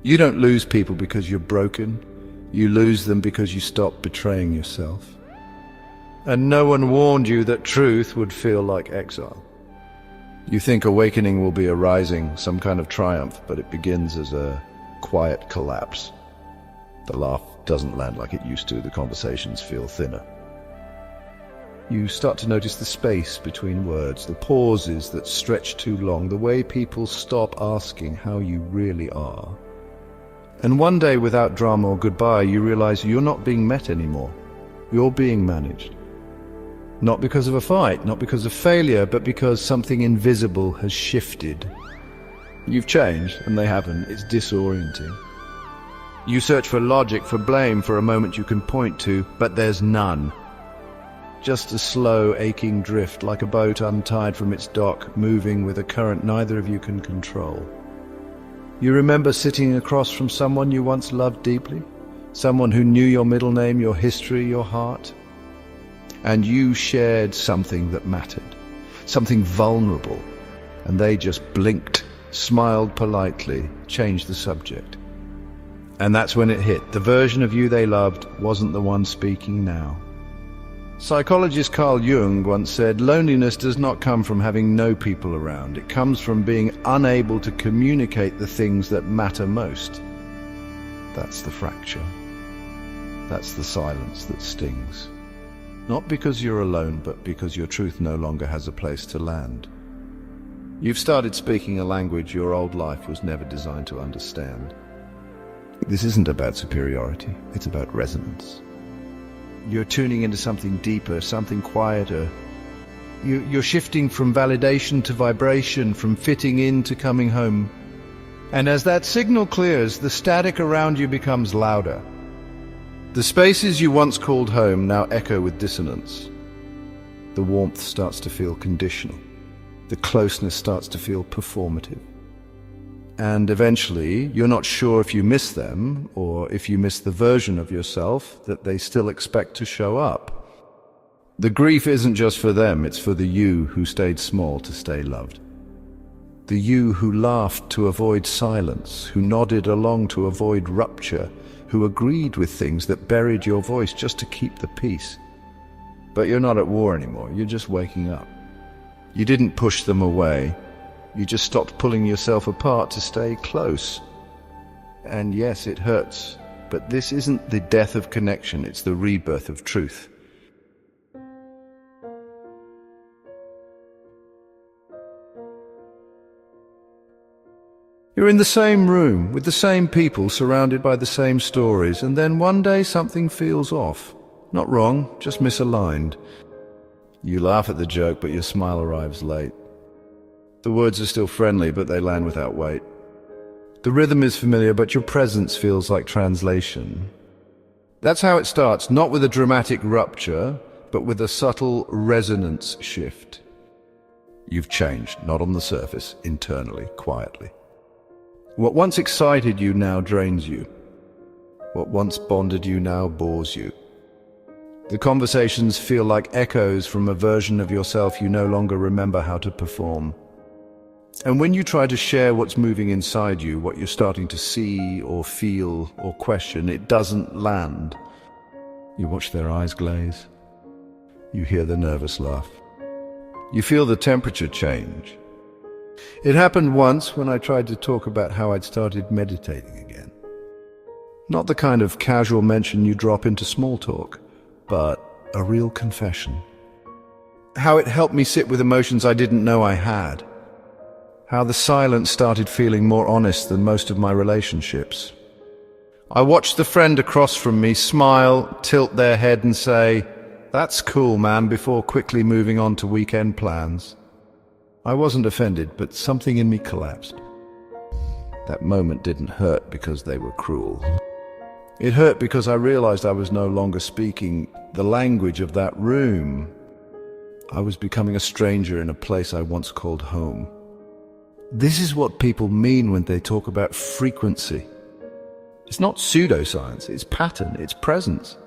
You don't lose people because you're broken. You lose them because you stop betraying yourself. And no one warned you that truth would feel like exile. You think awakening will be a rising, some kind of triumph, but it begins as a quiet collapse. The laugh doesn't land like it used to, the conversations feel thinner. You start to notice the space between words, the pauses that stretch too long, the way people stop asking how you really are. And one day, without drama or goodbye, you realize you're not being met anymore. You're being managed. Not because of a fight, not because of failure, but because something invisible has shifted. You've changed, and they haven't. It's disorienting. You search for logic, for blame, for a moment you can point to, but there's none. Just a slow, aching drift, like a boat untied from its dock, moving with a current neither of you can control. You remember sitting across from someone you once loved deeply, someone who knew your middle name, your history, your heart, and you shared something that mattered, something vulnerable, and they just blinked, smiled politely, changed the subject. And that's when it hit. The version of you they loved wasn't the one speaking now. Psychologist Jung once said, loneliness does not come from having no people around. It comes from being unable to communicate the things that matter most. That's the fracture. That's the silence that stings. Not because you're alone, but because your truth no longer has a place to land. You've started speaking a language your old life was never designed to understand. This isn't about superiority, it's about resonance. You're tuning into something deeper, something quieter. You're shifting from validation to vibration, from fitting in to coming home. And as that signal clears, the static around you becomes louder. The spaces you once called home now echo with dissonance. The warmth starts to feel conditional. The closeness starts to feel performative. And eventually, you're not sure if you miss them or if you miss the version of yourself that they still expect to show up. The grief isn't just for them, it's for the you who stayed small to stay loved. The you who laughed to avoid silence, who nodded along to avoid rupture, who agreed with things that buried your voice just to keep the peace. But you're not at war anymore, you're just waking up. You didn't push them away. You just stopped pulling yourself apart to stay close. And yes, it hurts, but this isn't the death of connection, it's the rebirth of truth. You're in the same room, with the same people, surrounded by the same stories, and then one day something feels off. Not wrong, just misaligned. You laugh at the joke, but your smile arrives late. The words are still friendly, but they land without weight. The rhythm is familiar, but your presence feels like translation. That's how it starts, not with a dramatic rupture, but with a subtle resonance shift. You've changed, not on the surface, internally, quietly. What once excited you now drains you. What once bonded you now bores you. The conversations feel like echoes from a version of yourself you no longer remember how to perform. And when you try to share what's moving inside you, what you're starting to see or feel or question, it doesn't land. You watch their eyes glaze. You hear the nervous laugh. You feel the temperature change. It happened once when I tried to talk about how I'd started meditating again. Not the kind of casual mention you drop into small talk, but a real confession. How it helped me sit with emotions I didn't know I had. How the silence started feeling more honest than most of my relationships. I watched the friend across from me smile, tilt their head and say, "That's cool, man," before quickly moving on to weekend plans. I wasn't offended, but something in me collapsed. That moment didn't hurt because they were cruel. It hurt because I realized I was no longer speaking the language of that room. I was becoming a stranger in a place I once called home. This is what people mean when they talk about frequency. It's not pseudoscience, it's pattern, it's presence.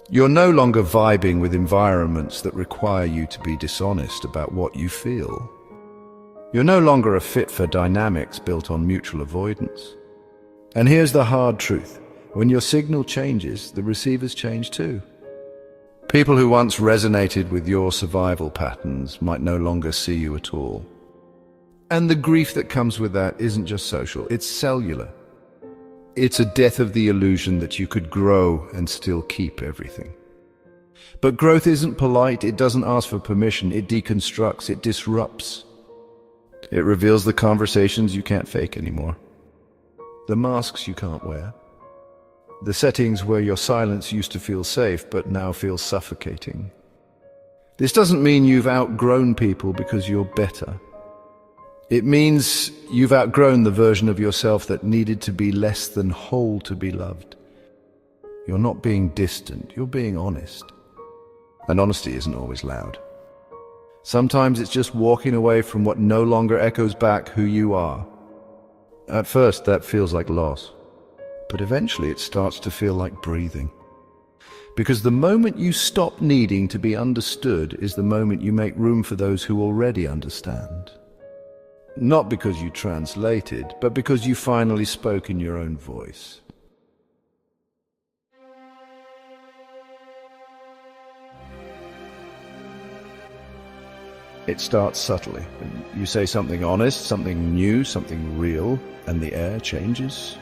You're no longer vibing with environments that require you to be dishonest about what you feel. You're no longer a fit for dynamics built on mutual avoidance. And here's the hard truth. When your signal changes, the receivers change too. People who once resonated with your survival patterns might no longer see you at all. And the grief that comes with that isn't just social, it's cellular. It's a death of the illusion that you could grow and still keep everything. But growth isn't polite, it doesn't ask for permission, it deconstructs, it disrupts. It reveals the conversations you can't fake anymore, the masks you can't wear, the settings where your silence used to feel safe but now feels suffocating. This doesn't mean you've outgrown people because you're better. It means you've outgrown the version of yourself that needed to be less than whole to be loved. You're not being distant, you're being honest. And honesty isn't always loud. Sometimes it's just walking away from what no longer echoes back who you are. At first, that feels like loss. But eventually it starts to feel like breathing. Because the moment you stop needing to be understood is the moment you make room for those who already understand. Not because you translated, but because you finally spoke in your own voice. It starts subtly. You say something honest, something new, something real, and the air changes.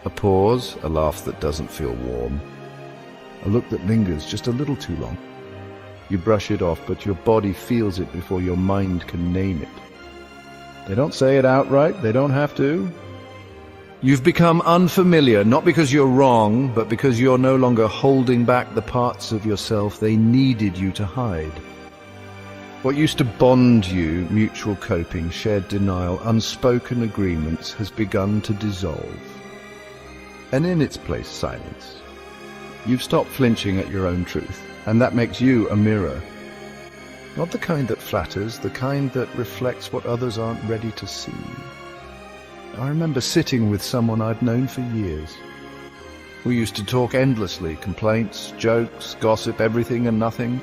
A pause, a laugh that doesn't feel warm, a look that lingers just a little too long. You brush it off, but your body feels it before your mind can name it. They don't say it outright, they don't have to. You've become unfamiliar, not because you're wrong, but because you're no longer holding back the parts of yourself they needed you to hide. What used to bond you, mutual coping, shared denial, unspoken agreements, has begun to dissolve. And in its place, silence. You've stopped flinching at your own truth, and that makes you a mirror. Not the kind that flatters, the kind that reflects what others aren't ready to see. I remember sitting with someone I'd known for years. We used to talk endlessly, complaints, jokes, gossip, everything and nothing.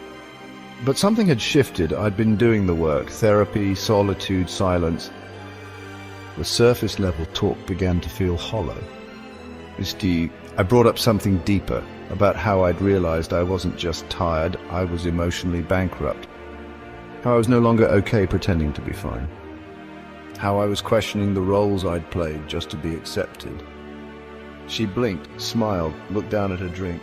But something had shifted. I'd been doing the work, therapy, solitude, silence. The surface level talk began to feel hollow. I brought up something deeper, about how I'd realized I wasn't just tired, I was emotionally bankrupt. How I was no longer okay pretending to be fine. How I was questioning the roles I'd played just to be accepted. She blinked, smiled, looked down at her drink,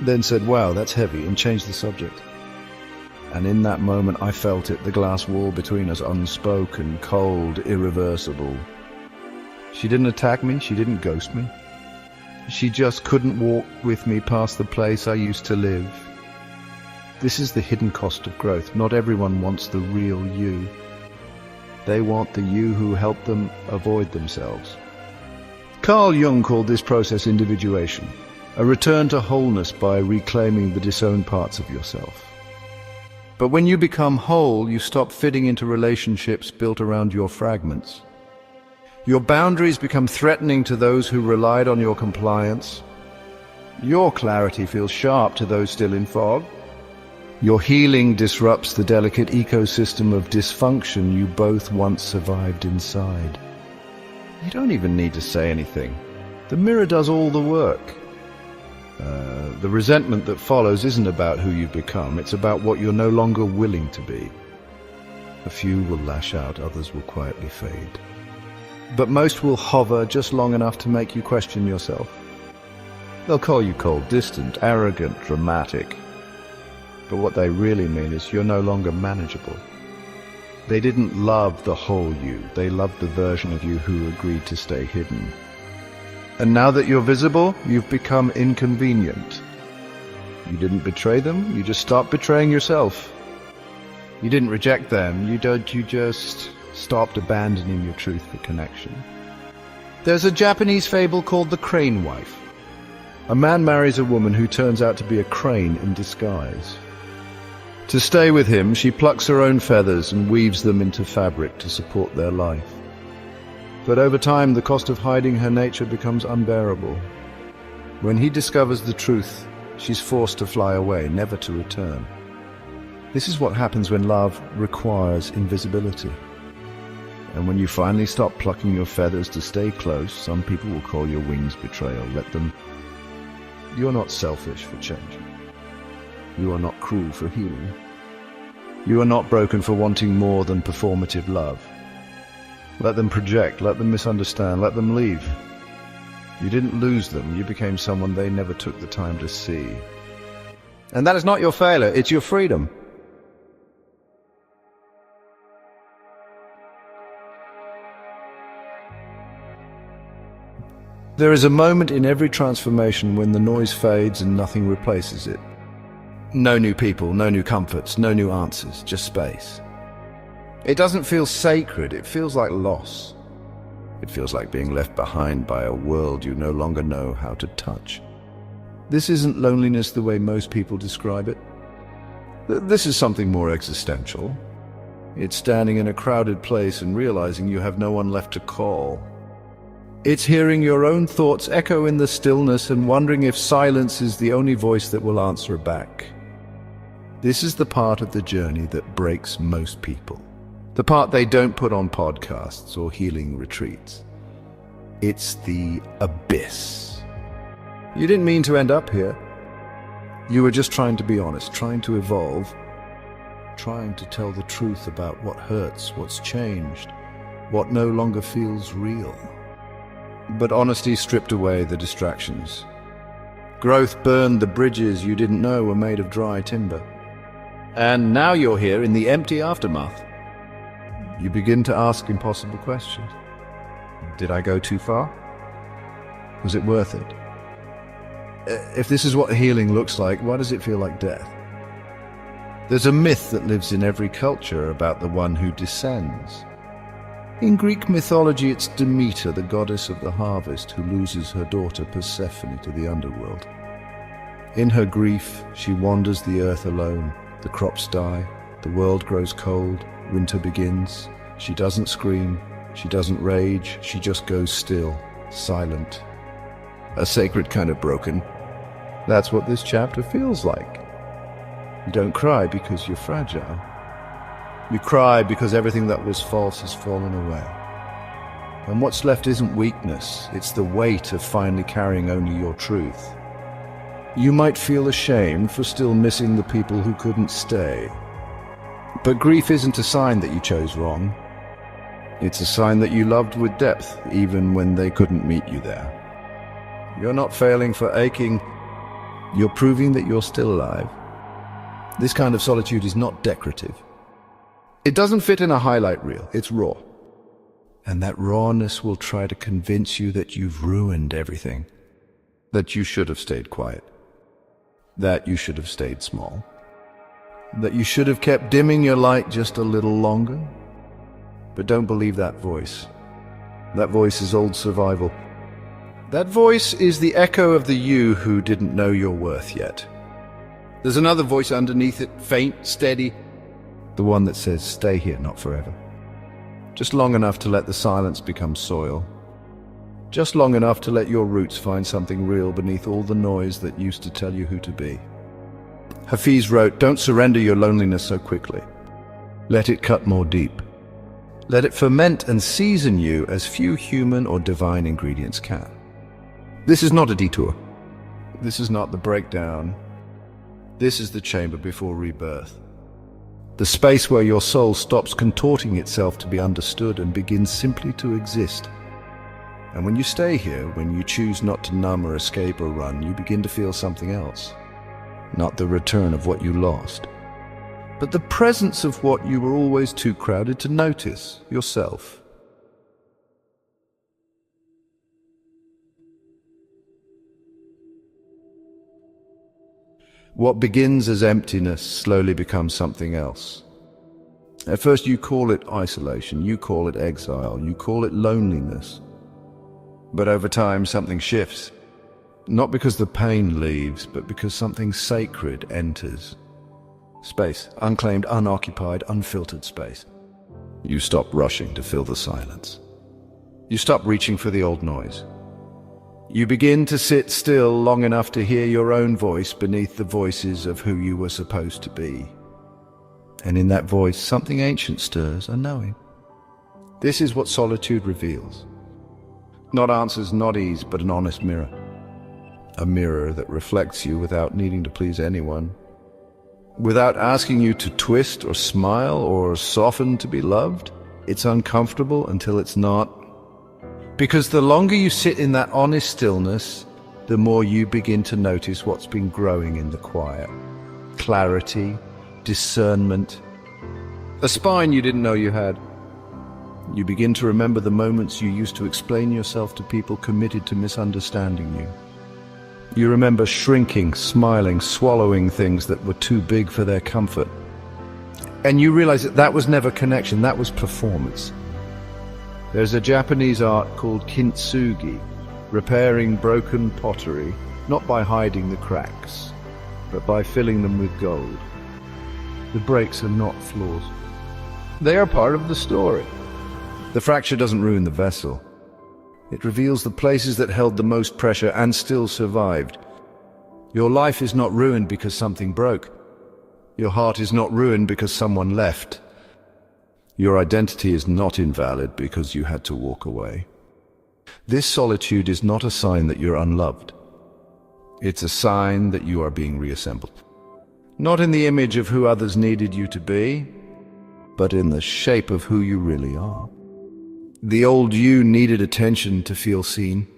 then said, "Wow, that's heavy," and changed the subject. And in that moment I felt it, the glass wall between us unspoken, cold, irreversible. She didn't attack me, she didn't ghost me. She just couldn't walk with me past the place I used to live. This is the hidden cost of growth. Not everyone wants the real you. They want the you who helped them avoid themselves. Carl Jung called this process individuation, a return to wholeness by reclaiming the disowned parts of yourself. But when you become whole, you stop fitting into relationships built around your fragments. Your boundaries become threatening to those who relied on your compliance. Your clarity feels sharp to those still in fog. Your healing disrupts the delicate ecosystem of dysfunction you both once survived inside. You don't even need to say anything. The mirror does all the work. The resentment that follows isn't about who you've become, it's about what you're no longer willing to be. A few will lash out, others will quietly fade. But most will hover just long enough to make you question yourself. They'll call you cold, distant, arrogant, dramatic. But what they really mean is you're no longer manageable. They didn't love the whole you, they loved the version of you who agreed to stay hidden. And now that you're visible, you've become inconvenient. You didn't betray them, you just stopped betraying yourself. You didn't reject them, you just stopped abandoning your truth for connection. There's a Japanese fable called the crane wife. A man marries a woman who turns out to be a crane in disguise. To stay with him, she plucks her own feathers and weaves them into fabric to support their life. But over time, the cost of hiding her nature becomes unbearable. When he discovers the truth, she's forced to fly away, never to return. This is what happens when love requires invisibility. And when you finally stop plucking your feathers to stay close, some people will call your wings betrayal. Let them. You're not selfish for changing. You are not cruel for healing. You are not broken for wanting more than performative love. Let them project, let them misunderstand, let them leave. You didn't lose them, you became someone they never took the time to see. And that is not your failure, it's your freedom. There is a moment in every transformation when the noise fades and nothing replaces it. No new people, no new comforts, no new answers, just space. It doesn't feel sacred, it feels like loss. It feels like being left behind by a world you no longer know how to touch. This isn't loneliness the way most people describe it. This is something more existential. It's standing in a crowded place and realizing you have no one left to call. It's hearing your own thoughts echo in the stillness and wondering if silence is the only voice that will answer back. This is the part of the journey that breaks most people. The part they don't put on podcasts or healing retreats. It's the abyss. You didn't mean to end up here. You were just trying to be honest, trying to evolve, trying to tell the truth about what hurts, what's changed, what no longer feels real. But honesty stripped away the distractions. Growth burned the bridges you didn't know were made of dry timber. And now you're here in the empty aftermath. You begin to ask impossible questions. Did I go too far? Was it worth it? If this is what healing looks like, why does it feel like death? There's a myth that lives in every culture about the one who descends. In Greek mythology, it's Demeter, the goddess of the harvest, who loses her daughter Persephone to the underworld. In her grief, she wanders the earth alone. The crops die, the world grows cold, winter begins. She doesn't scream, she doesn't rage, she just goes still, silent. A sacred kind of broken. That's what this chapter feels like. You don't cry because you're fragile. You cry because everything that was false has fallen away. And what's left isn't weakness, it's the weight of finally carrying only your truth. You might feel ashamed for still missing the people who couldn't stay. But grief isn't a sign that you chose wrong. It's a sign that you loved with depth, even when they couldn't meet you there. You're not failing for aching, you're proving that you're still alive. This kind of solitude is not decorative. It doesn't fit in a highlight reel, it's raw. And that rawness will try to convince you that you've ruined everything. That you should have stayed quiet. That you should have stayed small. That you should have kept dimming your light just a little longer. But don't believe that voice. That voice is old survival. That voice is the echo of the you who didn't know your worth yet. There's another voice underneath it, faint, steady. The one that says, stay here, not forever. Just long enough to let the silence become soil. Just long enough to let your roots find something real beneath all the noise that used to tell you who to be. Hafiz wrote, don't surrender your loneliness so quickly. Let it cut more deep. Let it ferment and season you as few human or divine ingredients can. This is not a detour. This is not the breakdown. This is the chamber before rebirth. The space where your soul stops contorting itself to be understood and begins simply to exist. And when you stay here, when you choose not to numb or escape or run, you begin to feel something else. Not the return of what you lost, but the presence of what you were always too crowded to notice, yourself. What begins as emptiness slowly becomes something else. At first you call it isolation, you call it exile, you call it loneliness. But over time something shifts. Not because the pain leaves, but because something sacred enters. Space, unclaimed, unoccupied, unfiltered space. You stop rushing to fill the silence. You stop reaching for the old noise. You begin to sit still long enough to hear your own voice beneath the voices of who you were supposed to be. And in that voice, something ancient stirs, unknowing. This is what solitude reveals. Not answers, not ease, but an honest mirror. A mirror that reflects you without needing to please anyone, without asking you to twist or smile or soften to be loved. It's uncomfortable until it's not. Because the longer you sit in that honest stillness, the more you begin to notice what's been growing in the quiet. Clarity, discernment, a spine you didn't know you had. You begin to remember the moments you used to explain yourself to people committed to misunderstanding you. You remember shrinking, smiling, swallowing things that were too big for their comfort. And you realize that that was never connection, that was performance. There's a Japanese art called kintsugi, repairing broken pottery, not by hiding the cracks, but by filling them with gold. The breaks are not flaws. They are part of the story. The fracture doesn't ruin the vessel. It reveals the places that held the most pressure and still survived. Your life is not ruined because something broke. Your heart is not ruined because someone left. Your identity is not invalid because you had to walk away. This solitude is not a sign that you're unloved. It's a sign that you are being reassembled. Not in the image of who others needed you to be, but in the shape of who you really are. The old you needed attention to feel seen.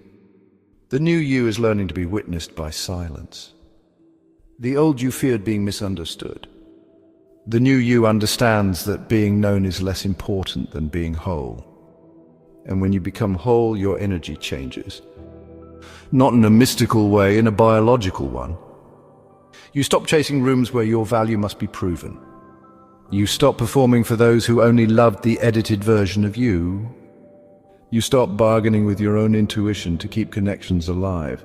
The new you is learning to be witnessed by silence. The old you feared being misunderstood. The new you understands that being known is less important than being whole. And when you become whole, your energy changes. Not in a mystical way, in a biological one. You stop chasing rooms where your value must be proven. You stop performing for those who only loved the edited version of you. You stop bargaining with your own intuition to keep connections alive.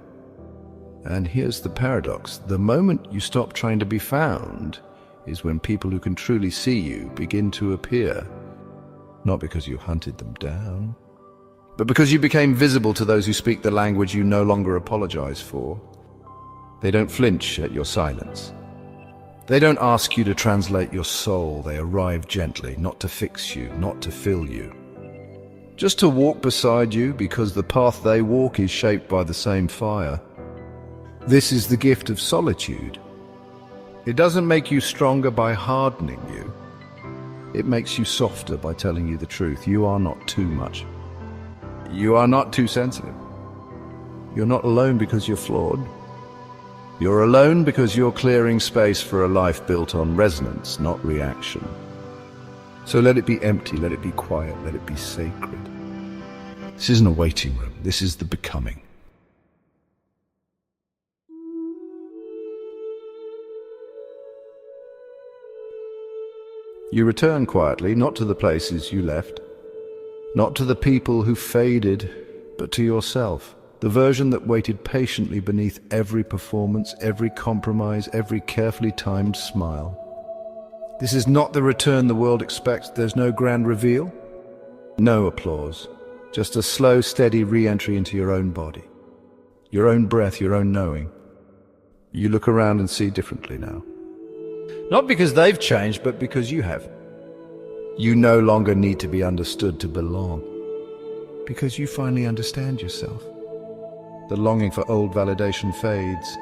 And here's the paradox. The moment you stop trying to be found is when people who can truly see you begin to appear. Not because you hunted them down, but because you became visible to those who speak the language you no longer apologize for. They don't flinch at your silence. They don't ask you to translate your soul. They arrive gently, not to fix you, not to fill you. Just to walk beside you because the path they walk is shaped by the same fire. This is the gift of solitude. It doesn't make you stronger by hardening you. It makes you softer by telling you the truth. You are not too much. You are not too sensitive. You're not alone because you're flawed. You're alone because you're clearing space for a life built on resonance, not reaction. So let it be empty, let it be quiet, let it be sacred. This isn't a waiting room, this is the becoming. You return quietly, not to the places you left, not to the people who faded, but to yourself, the version that waited patiently beneath every performance, every compromise, every carefully timed smile. This is not the return the world expects. There's no grand reveal, no applause, just a slow, steady re-entry into your own body, your own breath, your own knowing. You look around and see differently now. Not because they've changed, but because you have. You no longer need to be understood to belong, because you finally understand yourself. The longing for old validation fades.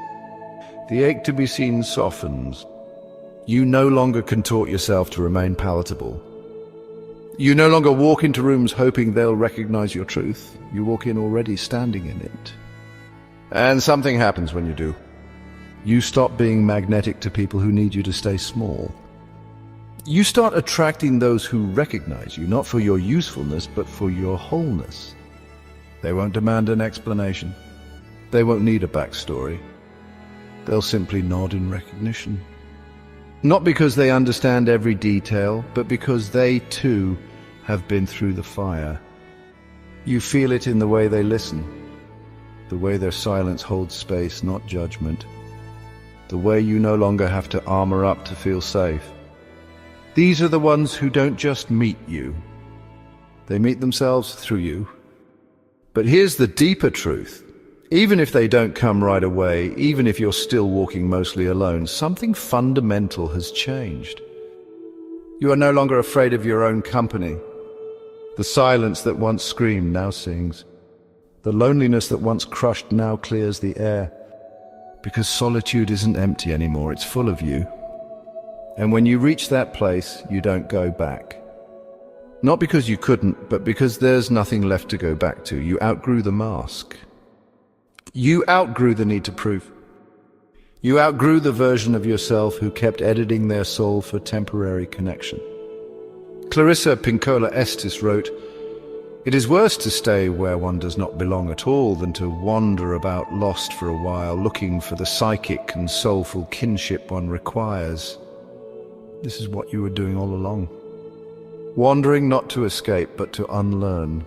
The ache to be seen softens. You no longer contort yourself to remain palatable. You no longer walk into rooms hoping they'll recognize your truth. You walk in already standing in it. And something happens when you do. You stop being magnetic to people who need you to stay small. You start attracting those who recognize you, not for your usefulness, but for your wholeness. They won't demand an explanation. They won't need a backstory. They'll simply nod in recognition. Not because they understand every detail, but because they too have been through the fire. You feel it in the way they listen, the way their silence holds space, not judgment, the way you no longer have to armor up to feel safe. These are the ones who don't just meet you. They meet themselves through you. But here's the deeper truth. Even if they don't come right away, even if you're still walking mostly alone, something fundamental has changed. You are no longer afraid of your own company. The silence that once screamed now sings. The loneliness that once crushed now clears the air. Because solitude isn't empty anymore, it's full of you. And when you reach that place, you don't go back. Not because you couldn't, but because there's nothing left to go back to. You outgrew the mask. You outgrew the need to prove. You outgrew the version of yourself who kept editing their soul for temporary connection. Clarissa Pinkola Estes wrote, "It is worse to stay where one does not belong at all than to wander about lost for a while, looking for the psychic and soulful kinship one requires." This is what you were doing all along. Wandering not to escape, but to unlearn,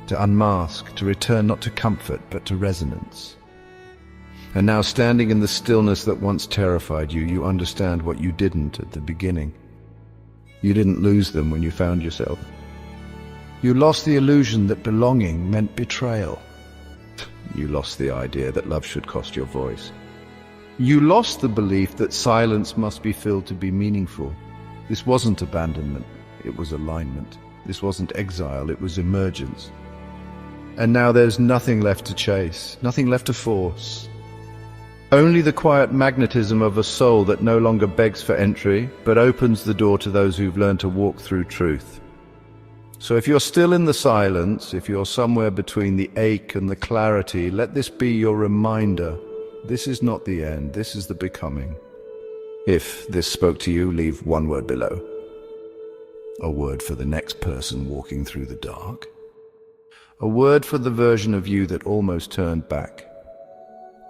to unmask, to return not to comfort, but to resonance. And now, standing in the stillness that once terrified you, you understand what you didn't at the beginning. You didn't lose them when you found yourself. You lost the illusion that belonging meant betrayal. You lost the idea that love should cost your voice. You lost the belief that silence must be filled to be meaningful. This wasn't abandonment, it was alignment. This wasn't exile, it was emergence. And now there's nothing left to chase, nothing left to force. Only the quiet magnetism of a soul that no longer begs for entry, but opens the door to those who've learned to walk through truth. So if you're still in the silence, if you're somewhere between the ache and the clarity, let this be your reminder. This is not the end, this is the becoming. If this spoke to you, leave one word below. A word for the next person walking through the dark. A word for the version of you that almost turned back.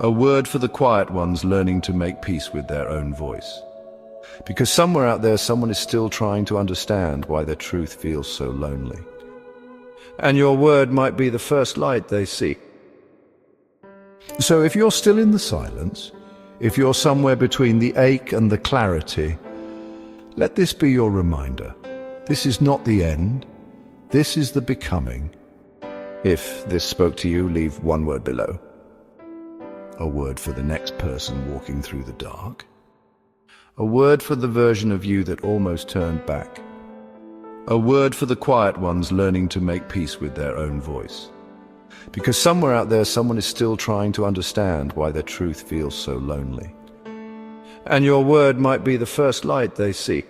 A word for the quiet ones learning to make peace with their own voice. Because somewhere out there, someone is still trying to understand why their truth feels so lonely. And your word might be the first light they seek. So if you're still in the silence, if you're somewhere between the ache and the clarity, let this be your reminder. This is not the end. This is the becoming. If this spoke to you, leave one word below. A word for the next person walking through the dark. A word for the version of you that almost turned back. A word for the quiet ones learning to make peace with their own voice. Because somewhere out there, someone is still trying to understand why their truth feels so lonely. And your word might be the first light they seek.